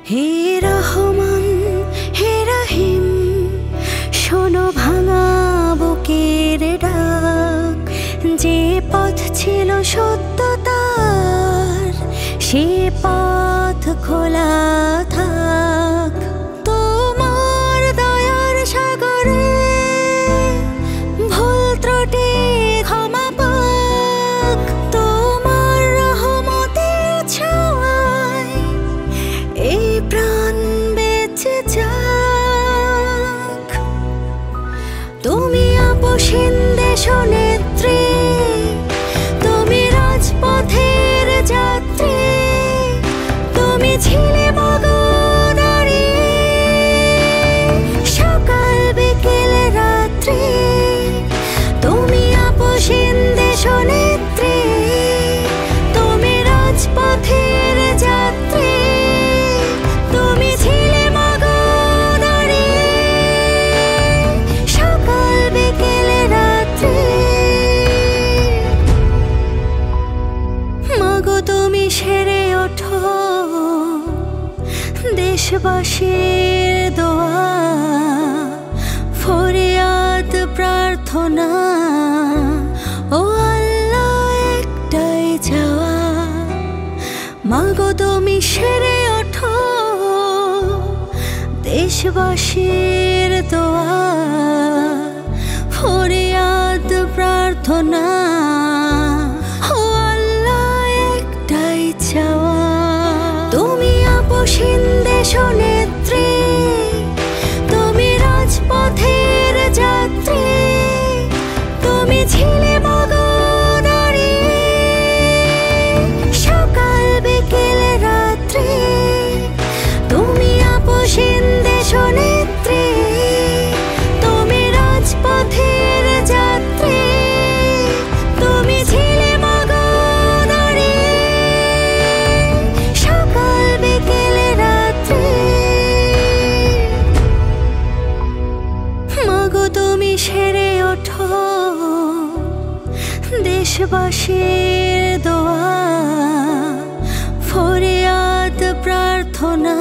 হে রহমান হে রহিম, শোনো ভাঙা বুকের ডাক। যে পথ ছিল সত্যতার, সে পথ খোলা থাক। তোমার দয়ার সাগরে ভুল ত্রুটি ক্ষমা পাক। তোমার রহমতের ছোঁয়ায় এই প্রাণ বেঁচে যাক। তুমি আপসীন দেশনেত্রী, তুমি রাজপথের যাত্রী, তুমি ছিলে মগনারী। সকাল বিকেল রাত্রি তুমি আপসীন দেশনেত্রী, তুমি রাজপথের যাত্রী, তুমি ছিলে মগনারী। সকাল বিকেল রাত্রি মাগো তুমি সেরে ওঠো দেশবাসীর দোয়া, ফরিয়াদ প্রার্থনা। ও আল্লাহ একটাই চাওয়া, মাগো তুমি সেরে ওঠো দেশবাসীর দোয়া, ফরিয়াদ প্রার্থনা। ও আল্লাহ একটাই চাওয়া, তুমি আপসীন দেশনেত্রী, তুমি রাজপথের যাত্রী, তুমি ছিলে মগনারী। সকাল বিকেল রাত্রি তুমি আপসীন দেশনেত্রী, তুমি রাজপথের যাত্রী, তুমি ছিলে মগনারী। সকাল বিকেল রাত্রি মাগো তুমি সেরে ওঠো দেশবাসীর দোয়া, ফরিয়াদ প্রার্থনা।